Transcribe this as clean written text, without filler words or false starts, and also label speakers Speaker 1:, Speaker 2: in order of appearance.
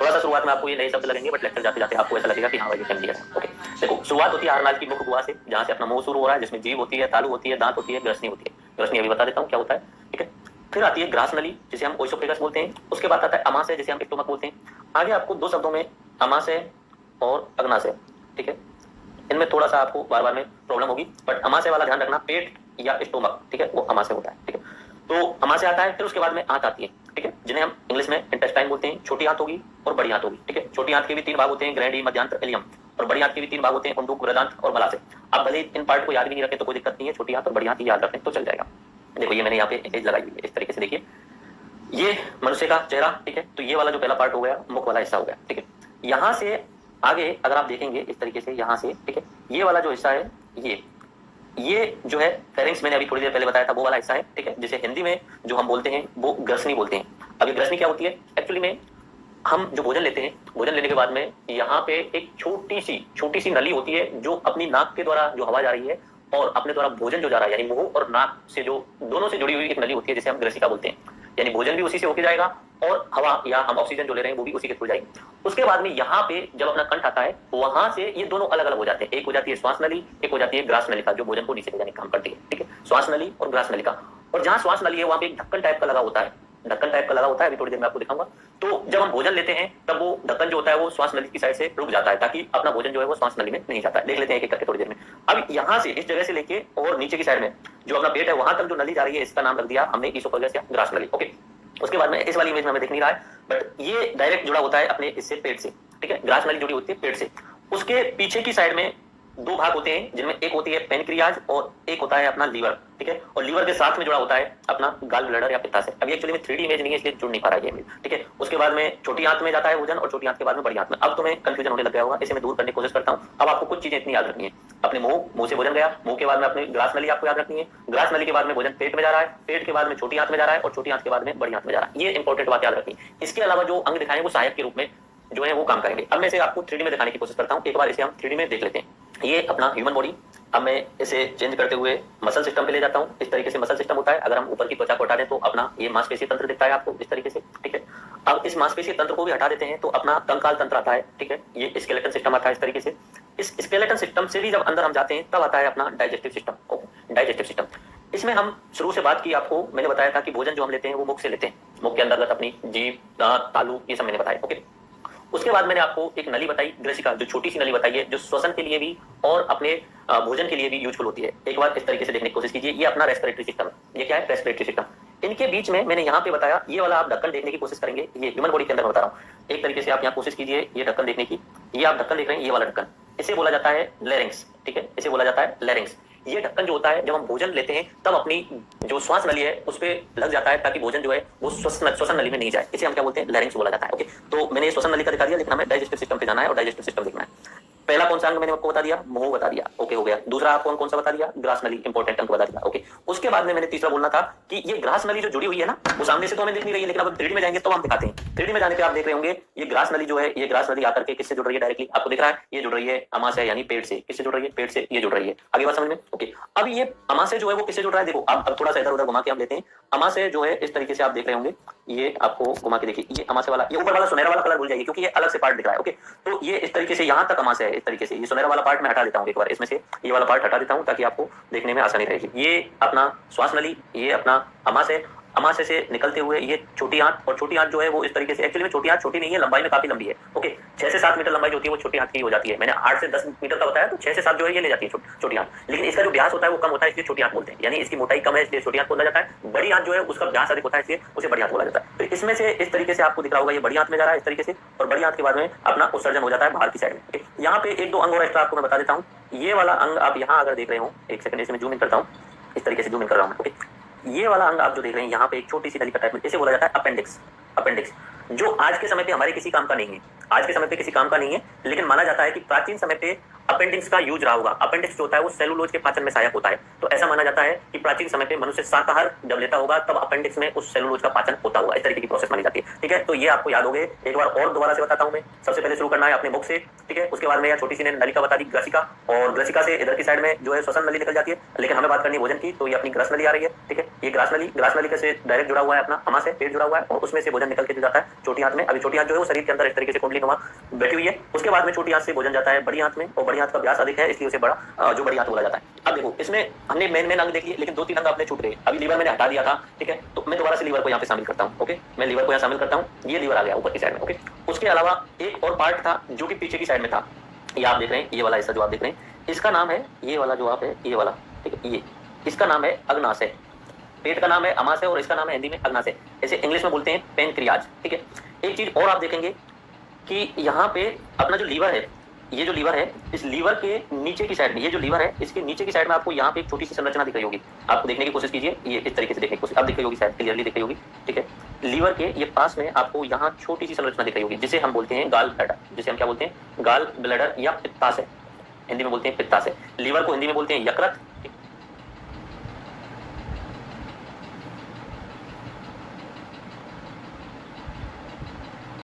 Speaker 1: थोड़ा सा शुरुआत में आपको ये नए शब्द लगेंगे, बट लेक्चर जाते जाते आपको ऐसा लगेगा कि हाँ भाई ये फेमिलियर है। ओके, देखो शुरुआत होती है आहारनाल की मुख्य गुहा से, जहाँ से अपना मुंह शुरू हो रहा है, जिसमें जीभ होती है, तालु होती है, दांत होती है, ग्रसनी होती है। ग्रसनी अभी बता देता हूँ क्या होता है, ठीक है। फिर आती है ग्रास नली, जिसे हम ओइसोफेगस बोलते हैं। उसके बाद आता है अमाशय, जिसे हम स्टोमक बोलते हैं। आगे आपको दो शब्दों में अमाशय और अग्नाशय, ठीक है, इनमें थोड़ा सा आपको बार बार में प्रॉब्लम होगी, बट अमाशय वाला ध्यान रखना, पेट या स्टोमक, ठीक है, वो अमाशय होता है, ठीक है। तो अमाशय आता है, फिर उसके बाद में आंत आती है, ठीक है, जिन्हें हम इंग्लिश में इंटेस्टाइन बोलते हैं। छोटी आंत होगी और बड़ी आंत होगी, ठीक है। छोटी आंत के भी तीन भाग होते हैं, ग्रैंडी, मध्यांतर, इलियम, और बड़ी आंत के भी तीन भाग होते हैं, उंडूक, बृहदांत और मलाशय। आप भले इन पार्ट को याद भी नहीं रखें तो कोई दिक्कत नहीं है, छोटी आंत और बड़ी आंत याद रखें तो चल जाएगा। देखो ये मैंने यहाँ पे इमेज लगाई हुई है, इस तरीके से देखिए, ये मनुष्य का चेहरा, ठीक है। तो ये वाला जो पहला पार्ट हो गया, मुख वाला हिस्सा हो गया, ठीक है। यहाँ से आगे अगर आप देखेंगे इस तरीके से, यहाँ से, ठीक है, ये वाला जो हिस्सा है, ये जो है फेरिंक्स, मैंने अभी थोड़ी देर पहले बताया था, वो वाला हिस्सा है, ठीक है, जिसे हिंदी में जो हम बोलते हैं वो ग्रसनी बोलते हैं। अब ये ग्रसनी क्या होती है एक्चुअली में, हम जो भोजन लेते हैं, भोजन लेने के बाद में यहाँ पे एक छोटी सी नली होती है, जो अपनी नाक के द्वारा जो हवा जा रही है और अपने द्वारा भोजन जो जा रहा है, यानी मुंह और नाक से जो दोनों से जुड़ी हुई एक नली होती है, जिसे हम ग्रसिका बोलते हैं। यानी भोजन भी उसी से होके जाएगा और हवा या हम ऑक्सीजन जो ले रहे हैं वो भी उसी के थ्रू जाएगी। उसके बाद में यहाँ पे जब अपना कंठ आता है, वहां से ये दोनों अलग अलग हो जाते हैं। एक हो जाती है श्वास नली, एक हो जाती है ग्रास नलिका, जो भोजन को नीचे ले जाने का काम करती है, ठीक है। श्वास नली और ग्रास नलिका, और जहाँ श्वास नली है वहां पे एक ढक्कन टाइप का लगा होता है, ढक्कन टाइप का लगा होता है, अभी थोड़ी देर में आपको दिखाऊंगा। तो जब हम भोजन लेते हैं तब वो ढक्कन जो होता है वो श्वास नली की साइड से रुक जाता है, ताकि अपना भोजन जो है वो श्वास नली में नहीं जाता है। देख लेते हैं एक एक करके थोड़ी देर में। अब यहाँ से इस जगह से लेके और नीचे की साइड में जो अपना पेट है वहां तक जो नली जा रही है, इसका नाम रख दिया हमने ईसोफेगस या ग्रास नली। ओके, उसके बाद में इस वाली इमेज में हमें दिख नहीं रहा है, बट ये डायरेक्ट जुड़ा होता है अपने इससे पेट से, ठीक है। ग्रास नली जुड़ी होती है पेट से। उसके पीछे की साइड में दो भाग होते हैं, जिनमें एक होती है पेनक्रियाज और एक होता है अपना लीवर, ठीक है। और लीवर के साथ में जुड़ा होता है अपना गाल ब्लैडर या पित्ताशय। अभी एक्चुअली में 3D इमेज नहीं है, इसलिए जुड़ नहीं पा रहा है ये इमेज, ठीक है। उसके बाद में छोटी आंत में जाता है भोजन और छोटी आंत के बाद में बड़ी आंत में। अब तुम्हें कंफ्यूजन होने लग गया होगा, इसे मैं दूर करने की कोशिश करता हूँ। अब आपको कुछ चीजें इतनी याद रखनी है, अपने मुंह से भोजन गया, मुंह के बाद में अपनी ग्रास नली आपको याद रखनी है, ग्रास नली के बाद में भोजन पेट में जा रहा है, पेट के बाद में छोटी आंत में जा रहा है और छोटी आंत के बाद में बड़ी आंत में जा रहा है। ये इंपॉर्टेंट बात याद रखनी है। इसके अलावा जो अंग दिखाए वो सहायक के रूप में जो है वो काम करेंगे। अब मैं इसे आपको 3D में दिखाने की कोशिश करता हूँ, एक बार इसे हम 3D में देख लेते हैं। ये अपना ह्यूमन बॉडी, अब मैं इसे चेंज करते हुए मसल सिस्टम पे ले जाता हूँ। इस तरीके से मसल सिस्टम होता है। अगर हम ऊपर की त्वचा को हटा दें तो अपना ये मांसपेशीय तंत्र दिखता है आपको इस तरीके से, ठीक है। अब इस मांसपेशीय तंत्र को भी हटा देते हैं तो अपना कंकाल तंत्र आता है, ठीक है। ये स्केलेटन सिस्टम आता है इस तरीके से। इस स्केलेटन सिस्टम से भी जब अंदर हम जाते हैं तब आता है अपना डाइजेस्टिव सिस्टम। डाइजेस्टिव सिस्टम, इसमें हम शुरू से बात की, आपको मैंने बताया था कि भोजन जो हम लेते हैं वो मुख से लेते हैं। मुख के अंतर्गत अपनी जीभ, दांत, तालु, ये सब मैंने बताया, ओके। उसके बाद मैंने आपको एक नली बताई ग्रसिका, जो छोटी सी नली बताई है, जो श्वसन के लिए भी और अपने भोजन के लिए भी यूजफुल होती है। एक बार इस तरीके से देखने की कोशिश कीजिए। ये अपना रेस्पिरेटरी सिस्टम, ये क्या है, रेस्पिरेटरी सिस्टम। इनके बीच में मैंने यहाँ पे बताया, ये वाला आप ढक्कन देखने की कोशिश करेंगे, ये ह्यूमन बॉडी के अंदर बता रहा हूँ। एक तरीके से आप यहाँ कोशिश कीजिए ये ढक्कन देखने की। ये आप ढक्कन देख रहे हैं, ये वाला ढक्कन, इसे बोला जाता है लैरिंक्स, ठीक है, इसे बोला जाता है लैरिंक्स। ये ढक्कन जो होता है जब हम भोजन लेते हैं तब अपनी जो श्वास नली है उस पर लग जाता है, ताकि भोजन जो है वो श्वसन नली में नहीं जाए। इसे हम क्या बोलते हैं, लैरिंक्स बोला जाता है, ओके। तो मैंने श्वसन नली का दिखा दिया, लेकिन हमें डाइजेस्टिव सिस्टम पे जाना है और डाइजेस्टिव सिस्टम देखना है। पहला कौन सा अंग मैंने आपको बता दिया, मुंह बता दिया, ओके हो गया। दूसरा कौन कौन सा बता दिया, ग्रास नली, इंपॉर्टेंट अंग बता दिया, ओके। उसके बाद में मैंने तीसरा बोलना था कि ये ग्रास नली जो जुड़ी हुई है ना, वो सामने से तो हमें दिख नहीं रही है, लेकिन अब 3D में जाएंगे तो हम दिखाते हैं। 3D में जाने पे आप देख रहे होंगे ये ग्रास नली जो है, ये ग्रास नली आकर के किससे जुड़ रही है, डायरेक्टली आपको दिख रहा है, ये जुड़ रही है अमाशय यानी पेट से। किससे जुड़ रही है, पेट से ये जुड़ रही है। आगे बात समझ में, ओके। अब ये अमाशय जो है वो किससे जुड़ रहा है, देखो अब थोड़ा सा इधर उधर घुमा के आप लेते हैं। अमाशय जो है इस तरीके से आप देख रहे होंगे, ये आपको घुमा के देखिए, ये अमाशय वाला, ये ऊपर वाला सुनहरा वाला कलर भूल जाइए क्योंकि ये अलग से पार्ट दिख रहा है, ओके। तो ये इस तरीके से यहाँ तक अमाशय है, इस तरीके से। ये सुनहरा वाला पार्ट मैं हटा देता हूँ एक बार, इसमें से ये वाला पार्ट हटा देता हूँ ताकि आपको देखने में आसानी रहेगी। ये अपना श्वास नली, ये अपना अमाशय, अमाशय से निकलते हुए ये छोटी आंत, और छोटी आंत जो है वो इस तरीके से, एक्चुअली में छोटी आंत छोटी नहीं है, लंबाई में काफी लंबी है, ओके। 6 से 7 मीटर लंबाई जो होती है वो छोटी आंत की हो जाती है। मैंने 8 से 10 मीटर का बताया, तो 6 से 7 जो है ये ले जाती है छोटी आंत। लेकिन इसका जो व्यास होता है वो कम होता है, इसलिए छोटी आंत बोलते हैं। यानी इसकी मोटाई कम है इसलिए छोटी आंत बोला जाता है। बड़ी आंत जो है उसका व्यास अधिक होता है, इसलिए उसे बड़ी आंत बोला जाता है। तो इसमें से इस तरीके से आपको दिख रहा होगा, ये बड़ी आंत में जा रहा है इस तरीके से, और बड़ी आंत के बाद में अपना उत्सर्जन हो जाता है बाहर की साइड में। यहाँ पे एक दो अंग और एक्स्ट्रा आपको मैं बता देता हूँ। ये वाला अंग आप यहाँ अगर देख रहे हो, एक सेकंड इसमें जूम इन करता हूँ, इस तरीके से जूम इन कर रहा हूँ, ओके। ये वाला अंग आप जो देख रहे हैं यहाँ पे एक छोटी सी नली का टाइप में, इसे बोला जाता है अपेंडिक्स। अपेंडिक्स जो आज के समय पे हमारे किसी काम का नहीं है, आज के समय पे किसी काम का नहीं है, लेकिन माना जाता है कि प्राचीन समय पे अपेंडिक्स का यूज रहा होगा। अपेंडिक्स जो होता है वो सेलुलोज के पाचन में सहायक होता है। तो ऐसा माना जाता है कि प्राचीन समय पे मनुष्य शाकाहार जब लेता होगा तब अपेंडिक्स में उस सेलुलोज का पाचन होता होगा। इस तरीके की प्रोसेस मानी जाती है। ठीक है, तो ये आपको याद हो गए। एक बार और दोबारा से बताता हूं मैं। सबसे पहले शुरू करना है अपने बुक से। ठीक है, उसके बाद में यह छोटी सी ने नलिका बता दी, ग्रसिका, और ग्रसिका से इधर की साइड में जो है श्वसन नली निकल जाती है, लेकिन हमें बात करनी है भोजन की, तो ये अपनी ग्रस नली आ रही है। ठीक है, ये ग्रास नली से डायरेक्ट जुड़ा हुआ है, अपना आमा से पेट जुड़ा हुआ है, और उसमें से भोजन निकल के जाता है छोटी आंत में। अभी छोटी आंत जो है वो शरीर के अंदर इस तरीके से कुंडली नुमा बैठी हुई है। उसके बाद में छोटी आंत से भोजन जाता है बड़ी आंत में, और बड़ी आंत का व्यास अधिक है इसलिए उसे बड़ा जो बड़ी आंत बोला जाता है। अब देखो, इसमें हमने मेन अंग देख लिए, लेकिन 2-3 अंग अपने छूट गए। अभी लीवर मैंने हटा दिया था। ठीक है, तो मैं दोबारा से लीवर को यहाँ पे शामिल करता हूँ। ओके, मैं लीवर को यहाँ शामिल करता हूँ। ये लीवर आ गया ऊपर की साइड में। ओके, उसके अलावा एक और पार्ट था जो कि पीछे की साइड में था। ये आप देख रहे हैं, ये वाला हिस्सा जो आप देख रहे हैं, इसका नाम है, ये वाला जो आप है, ये वाला। ठीक है, ये इसका नाम है अग्नाशय। पेट का नाम है अमाशय और इसका नाम है हिंदी में अग्नाशय। ऐसे इंग्लिश में बोलते हैं पेनक्रियाज। ठीक है, एक चीज और आप देखेंगे कि यहाँ पे अपना जो लीवर है, ये जो लीवर है, इस लीवर के नीचे की साइड में, ये जो लीवर है इसके नीचे की साइड में आपको यहाँ पे एक छोटी सी संरचना दिख रही होगी। आपको देखने की कोशिश कीजिए, ये इस तरीके से देखने की कोशिश, अब दिख रही होगी, शायद क्लियरली दिख रही होगी। ठीक है, लीवर के ये पास में आपको यहाँ छोटी सी संरचना दिख रही होगी, जिसे हम बोलते हैं गाल ब्लैडर, जिसे हम क्या बोलते हैं, गाल ब्लैडर या पित्ताशय। हिंदी में बोलते हैं पित्ताशय। लीवर को हिंदी में बोलते हैं यकृत,